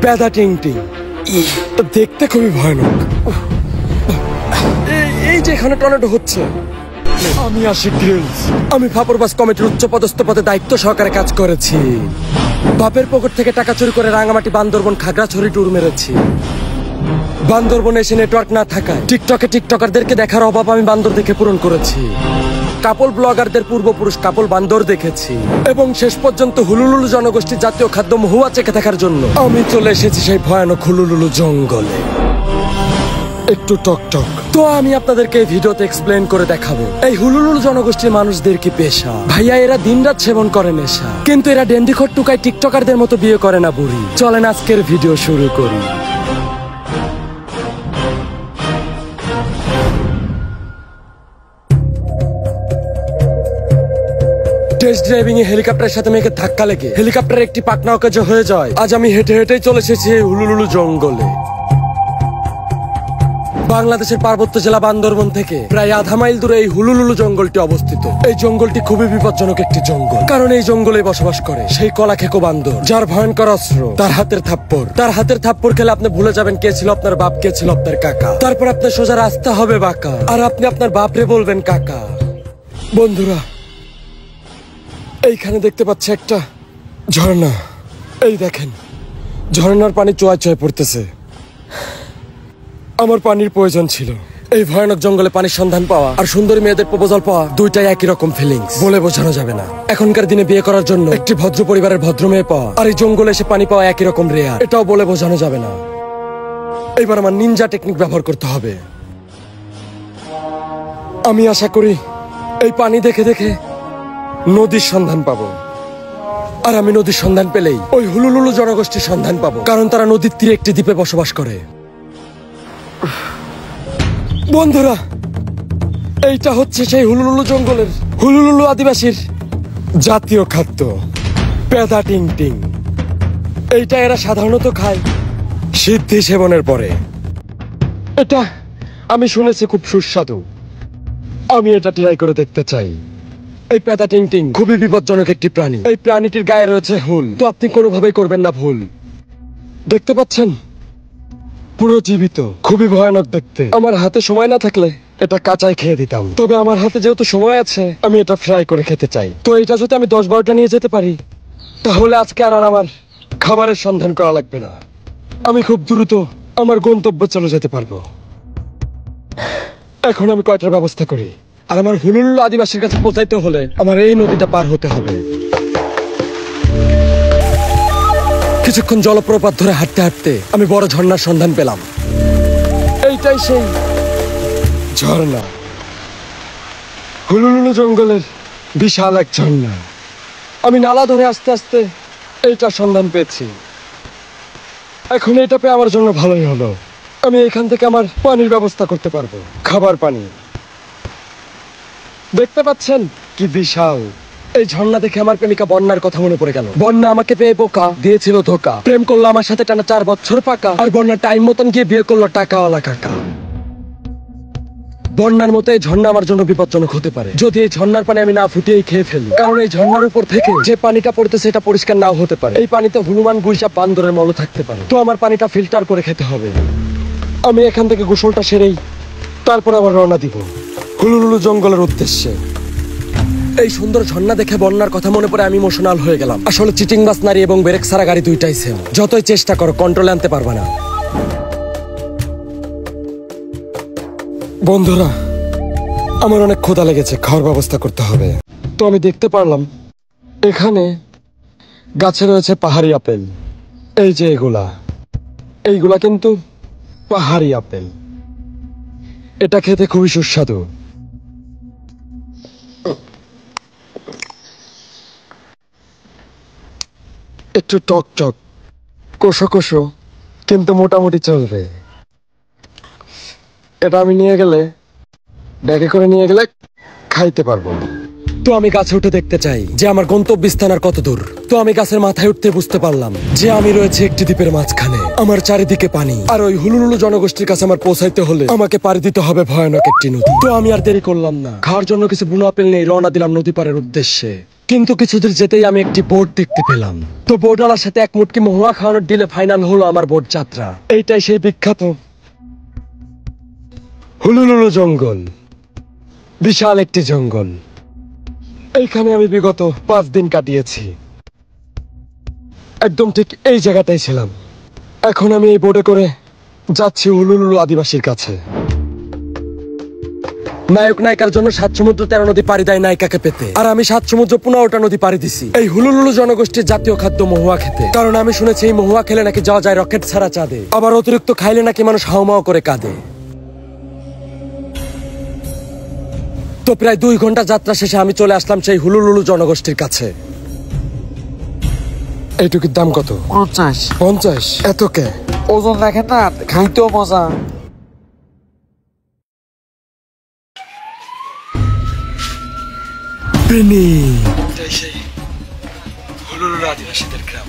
প্যাদা টিং টিং। দেখতে খুবই ভয়ানক। এই যে এখানে টর্নেডো হচ্ছে। আমি আশিক গ্রিলস। আমি ফাপরবাস কমিটির উচ্চ পদস্থ পদে দায়িত্ব সহকারে কাজ করেছি। বাপের পকেট থেকে টাকা চুরি করে রাঙামাটি, বান্দরবন, খাগড়াছড়ি ট্যুর মেরেছি। বান্দরবনে এসে নেটওয়ার্ক না থাকায় টিকটকারদেরকে দেখার অভাব আমি বান্দর দেখে পূরণ করেছি। কাপল ব্লগারদের পূর্বপুরুষ কাপল বান্দর দেখেছি এবং শেষ পর্যন্ত হুলুলুলু জনগোষ্ঠীর জাতীয় খাদ্য মহুয়া চেখে থাকার জন্য আমি চলে এসেছি সেই ভয়ানক হুলুলুলু জঙ্গলে। একটু টক। তো আমি আপনাদেরকে এই ভিডিওতে এক্সপ্লেন করে দেখাবো এই হুলুলুলু জনগোষ্ঠীর মানুষদের কি পেশা। ভাইয়া, এরা দিনরাত সেবন করে নেশা, কিন্তু এরা ডেন্ডিখোর টুকায় টিকটকারদের মতো বিয়ে করে না বুড়ি। চলেন আজকের ভিডিও শুরু করি। টেস্ট ড্রাইভিং এ হেলিকপ্টারের সাথে মেয়েকে ধাক্কা লেগে হেলিকপ্টারের একটি পাটনা অকেজ হয়ে যায়। আজ আমি হেঁটে হেঁটেই চলে এসেছি এই হুলুলুলু জঙ্গলে। বাংলাদেশের পার্বত্য জেলা বান্দরবন থেকে প্রায় আধা মাইল দূরে এই হুলুলুলু জঙ্গলটি অবস্থিত। এই জঙ্গলটি খুবই বিপজ্জনক একটি জঙ্গল, কারণ এই জঙ্গলে বসবাস করে সেই কলাখেকো বান্দর, যার ভয়ঙ্কর অস্ত্র তার হাতের থাপ্পড়। তার হাতের থাপ্পড় খেলে আপনি ভুলে যাবেন কে ছিল আপনার বাপ, কে ছিল আপনার কাকা। তারপর আপনার সোজা রাস্তা হবে বাঁকা, আর আপনি আপনার বাপরে বলবেন কাকা। বন্ধুরা, এইখানে দেখতে পাচ্ছি একটা ঝর্ণা। এই দেখেন, ঝর্ণার পানি চোয়ায় চোয়ায় পড়তেছে। আমার পানির প্রয়োজন ছিল। এই ভয়ানক জঙ্গলে পানির সন্ধান পাওয়া আর সুন্দরী মেয়েদের প্রপোজাল পাওয়া দুইটাই একই রকম ফিলিংস, বলে বোঝানো যাবে না। এখনকার দিনে বিয়ে করার জন্য একটি ভদ্র পরিবারের ভদ্র মেয়ে পাওয়া আর এই জঙ্গলে এসে পানি পাওয়া একই রকম রেয়ার, এটাও বলে বোঝানো যাবে না। এইবার আমার নিনজা টেকনিক ব্যবহার করতে হবে। আমি আশা করি এই পানি দেখে দেখে নদীর সন্ধান পাবো, আর আমি নদীর সন্ধান পেলেই ওই হুলুলুলু জনগোষ্ঠীর সন্ধান পাবো, কারণ তারা নদীর তীরে একটি দ্বীপে বসবাস করে। বন্ধুরা, এইটা হচ্ছে সেই হুলুলুলু জঙ্গলের হুলুলুলু আদিবাসীর জাতীয় খাদ্য, প্যাদা টিং টিং। এইটা এরা সাধারণত খায় সিদ্ধি সেবনের পরে। এটা আমি শুনেছি খুব সুস্বাদু। আমি এটা ট্রাই করে দেখতে চাই। এই প্যাদা টিং টিং খুবই বিপজ্জনক একটি প্রাণী। এই প্রাণীটির গায়ে রয়েছে হুল, তো আপনি কোনোভাবেই করবেন না ভুল। দেখতে পাচ্ছেন, পুরো জীবিত, খুবই ভয়ানক দেখতে। আমার হাতে সময় না থাকলে এটা কাঁচাই খেয়ে দিতাম, তবে আমার হাতে যেহেতু সময় আছে আমি এটা ফ্রাই করে খেতে চাই। তো এটা যদি আমি 10-12টা নিয়ে যেতে পারি, তাহলে আজকে আর আমার খাবারের সন্ধান করা লাগবে না। আমি খুব দ্রুত আমার গন্তব্যে চলে যেতে পারবো। এখন আমি কয়টার ব্যবস্থা করি, আর আমার হুলুলুলু আদিবাসীর কাছে পৌঁছাইতে হলে আমার এই নদীটা পার হতে হবে। কিছুক্ষণ জলপ্রপাত ধরে হাঁটতে হাঁটতে আমি বড় ঝর্ণার সন্ধান পেলাম। এইটাই সেই ঝর্ণা, হুলুলুলু জঙ্গলের বিশাল এক ঝর্ণা। আমি নালা ধরে আস্তে আস্তে এইটার সন্ধান পেয়েছি। এখন এটা পেয়ে আমার জন্য ভালোই হলো। আমি এখান থেকে আমার পানির ব্যবস্থা করতে পারবো, খাবার পানি। দেখতে পাচ্ছেন কি বিশাল। এই ঝর্ণা দেখে আমার প্রেমিকা বন্যার কথা মনে পড়ে গেল। বন্যা আমাকে পেয়ে বোকা দিয়েছিল ধোকা, প্রেম করলো আমার সাথে টানা 4 বছর পাকা, আর বন্যা টাইম মতন গিয়ে বিয়ে করলো টাকাওয়ালা কাকা। বন্যার মতো এই ঝর্ণা আমার জন্য বিপজ্জনক হতে পারে যদি এই ঝর্ণার পানি আমি না ফুটিয়েই খেয়ে ফেলি, কারণ এই ঝর্ণার উপর থেকে যে পানিটা পড়তেছে এটা পরিষ্কার নাও হতে পারে। এই পানিতে হনুমান, গুইসা, বান্দরের মল থাকতে পারে। তো আমার পানিটা ফিল্টার করে খেতে হবে। আমি এখান থেকে গোসলটা সেরেই তারপর আবার রওনা দিব হুলুলুলু জঙ্গলের উদ্দেশ্যে। এই সুন্দর ঝর্ণা দেখে বন্যার কথা মনে পড়ে আমি ইমোশনাল হয়ে গেলাম। আসলে চিটিং বাস নারী এবং ব্রেক সারা গাড়ি দুইটাই সেম, যতই চেষ্টা করো কন্ট্রোলে আনতে পারবে না। বন্ধুরা, আমার অনেক ক্ষুধা লেগেছে, খাওয়ার ব্যবস্থা করতে হবে। তো আমি দেখতে পারলাম এখানে গাছে রয়েছে পাহাড়ি আপেল। এই যে এইগুলা কিন্তু পাহাড়ি আপেল। এটা খেতে খুবই সুস্বাদু। একটু টক টক, কোষো কোষো, কিন্তু মোটামুটি চলবে। এটা আমি ব্যাগে করে নিয়ে গেলে খাইতে পারবো। তো আমি গাছে উঠে দেখতে চাই যে আমার গন্তব্যস্থান আর কত দূর। তো আমি গাছের মাথায় উঠতে বুঝতে পারলাম যে আমি রয়েছে একটি দ্বীপের মাঝখানে। আমার চারিদিকে পানি, আর ওই হুলুলুলু জনগোষ্ঠীর কাছে আমার পৌঁছাইতে হলে আমাকে পাড়ি দিতে হবে ভয়ানক একটি নদী। তো আমি আর দেরি করলাম না, খাওয়ার জন্য কিছু বুনো আপেল নেই, রওনা দিলাম নদী পারের উদ্দেশ্যে। কিন্তু কিছুদূর যেতেই আমি একটি বোট দেখতে পেলাম। তো বোটওয়ালার সাথে এক মুটকি মহুয়া খাওয়ানোর ডিলে ফাইনাল হলো আমার বোট যাত্রা। এইটাই সেই বিখ্যাত হুলুলুলু জঙ্গল, বিশাল একটি জঙ্গল। এইখানে আমি বিগত 5 দিন কাটিয়েছি। একদম ঠিক এই জায়গাটাই ছিলাম। এখন আমি এই বোটে করে যাচ্ছি হুলুলুলু আদিবাসীর কাছে। নায়ক নায়িকার জন্য 7 সমুদ্র 13 নদী পাড়ি দেয় নায়িকাকে পেতে, আর আমি 7 সমুদ্র 15টা নদী পাড়ি দিছি এই হুলুলুলু জনগোষ্ঠীর জাতীয় খাদ্য মহুয়া খেতে। কারণ আমি শুনেছি এই মহুয়া খেলে নাকি যাওয়া যায় রকেট ছাড়া চাঁদে, আবার অতিরিক্ত খাইলে নাকি মানুষ হাউমাউ করে কাঁদে। তো প্রায় 2 ঘন্টা যাত্রা শেষে আমি চলে আসলাম সেই হুলুলুলু জনগোষ্ঠীর কাছে। এইটুকুর দাম কত? 50। 50? এত কে? ওজন দেখেন না, খাইতেও মজা। পেনি, এটাই সেই হুলুলুলু আদিবাসীদের গ্রাম।